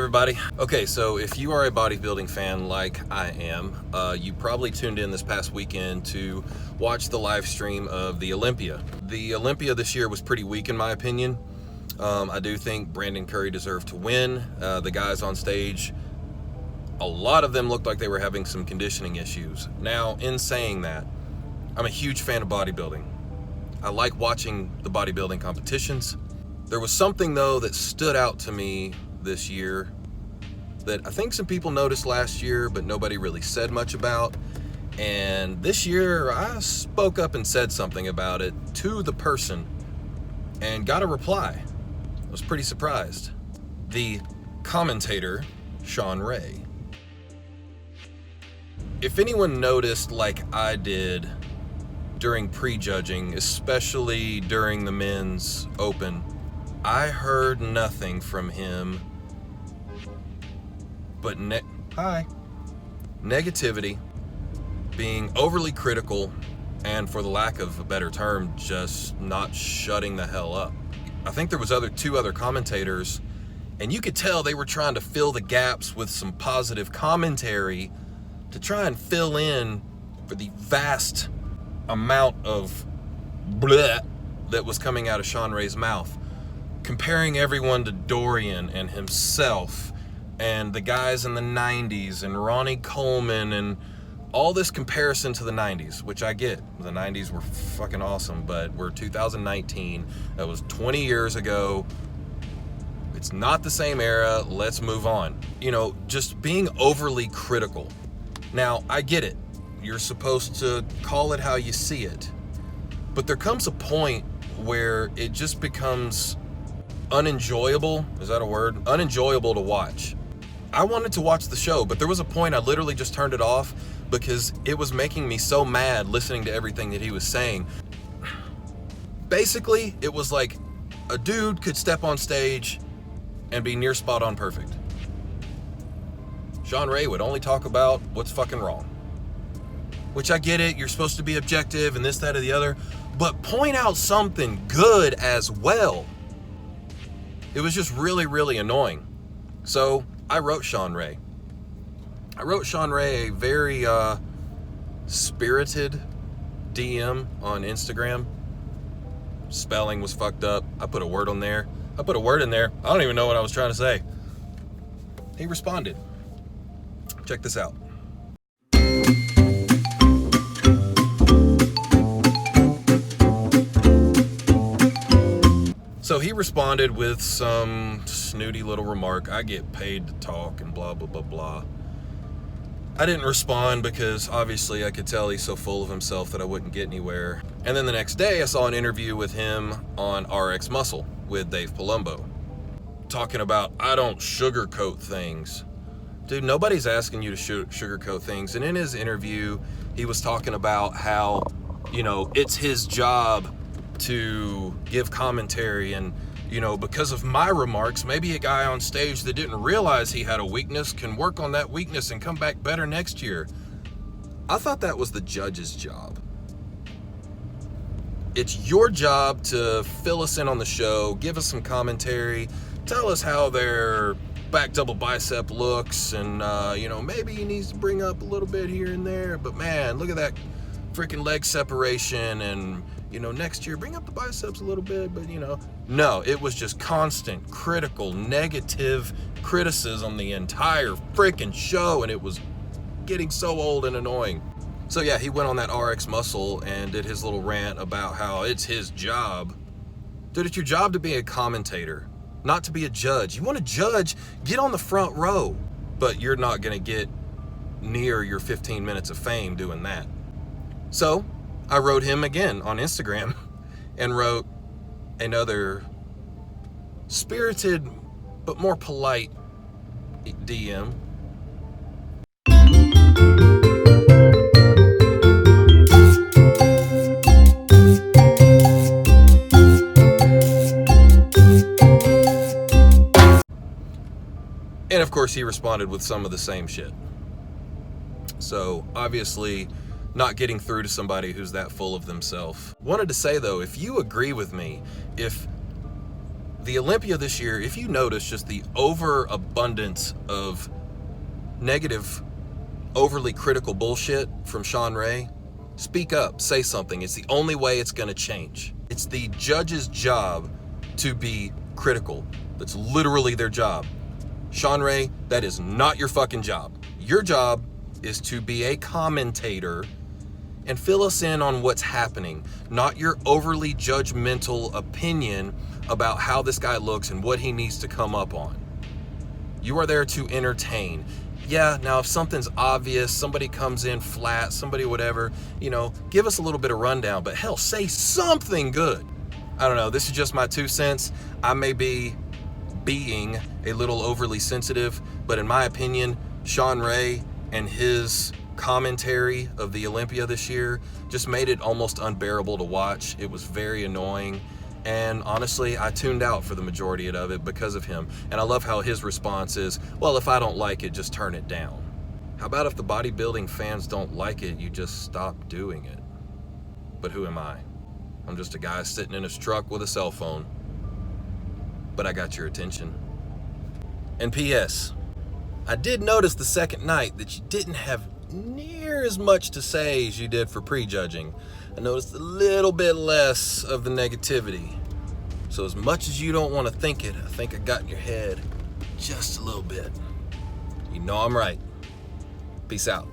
everybody. Okay, so if you are a bodybuilding fan like I am, you probably tuned in this past weekend to watch the live stream of the Olympia. The Olympia this year was pretty weak in my opinion. I do think Brandon Curry deserved to win. The guys on stage, a lot of them looked like they were having some conditioning issues. Now, in saying that, I'm a huge fan of bodybuilding. I like watching the bodybuilding competitions. There was something though that stood out to me this year that I think some people noticed last year, but nobody really said much about. And this year I spoke up and said something about it to the person and got a reply. I was pretty surprised. The commentator, Shawn Ray. If anyone noticed like I did during prejudging, especially during the men's open, I heard nothing from him but negativity, being overly critical, and for the lack of a better term, just not shutting the hell up. I think there was two other commentators, and you could tell they were trying to fill the gaps with some positive commentary to try and fill in for the vast amount of bleh that was coming out of Shawn Ray's mouth, comparing everyone to Dorian and himself and the guys in the 90s and Ronnie Coleman and all this comparison to the 90s, which I get. The 90s were fucking awesome, but we're 2019. That was 20 years ago. It's not the same era. Let's move on. You know, just being overly critical. Now, I get it. You're supposed to call it how you see it. But there comes a point where it just becomes unenjoyable. Is that a word? Unenjoyable to watch. I wanted to watch the show, but there was a point I literally just turned it off because it was making me so mad listening to everything that he was saying. Basically, it was like a dude could step on stage and be near spot on perfect. Shawn Ray would only talk about what's fucking wrong. Which I get it, you're supposed to be objective and this, that, or the other, but point out something good as well. It was just really, really annoying. So I wrote Shawn Ray. I wrote Shawn Ray a very spirited DM on Instagram. Spelling was fucked up. I put a word in there. I don't even know what I was trying to say. He responded. Check this out. So he responded with some snooty little remark. I get paid to talk and blah, blah, blah, blah. I didn't respond because obviously I could tell he's so full of himself that I wouldn't get anywhere. And then the next day I saw an interview with him on RX Muscle with Dave Palumbo. Talking about, I don't sugarcoat things. Dude, nobody's asking you to sugarcoat things. And in his interview, he was talking about how, you know, it's his job to give commentary, and you know, because of my remarks, maybe a guy on stage that didn't realize he had a weakness can work on that weakness and come back better next year. I thought that was the judge's job. It's your job to fill us in on the show, give us some commentary, tell us how their back double bicep looks, and you know, maybe he needs to bring up a little bit here and there, but man, look at that freaking leg separation, and you know, next year bring up the biceps a little bit, but you know, no, it was just constant critical, negative criticism the entire freaking show, and it was getting so old and annoying. So yeah, he went on that RX Muscle and did his little rant about how it's his job. Dude, it's your job to be a commentator, not to be a judge. You want to judge, get on the front row, but you're not gonna get near your 15 minutes of fame doing that. So I wrote him again on Instagram and wrote another spirited but more polite DM. And of course he responded with some of the same shit. So obviously not getting through to somebody who's that full of themselves. Wanted to say though, if you agree with me, if The Olympia this year, if you notice just the overabundance of negative, overly critical bullshit from Sean Ray, speak up, say something. It's the only way it's going to change. It's the judge's job to be critical. That's literally their job. Sean Ray, that is not your fucking job. Your job is to be a commentator and fill us in on what's happening, not your overly judgmental opinion about how this guy looks and what he needs to come up on. You are there to entertain. Yeah, now if something's obvious, somebody comes in flat, somebody whatever, give us a little bit of rundown, but hell, say something good. I don't know, this is just my 2 cents. I may be being a little overly sensitive, but in my opinion, Sean Ray and his commentary of the Olympia this year just made it almost unbearable to watch. It was very annoying, and honestly, I tuned out for the majority of it because of him. And I love how his response is, well, if I don't like it, just turn it down. How about if the bodybuilding fans don't like it, you just stop doing it? But who am I? I'm just a guy sitting in his truck with a cell phone. But I got your attention. And P.S. I did notice the second night that you didn't have near as much to say as you did for prejudging. I noticed a little bit less of the negativity. So as much as you don't want to think it, I think I got in your head just a little bit. You know I'm right. Peace out.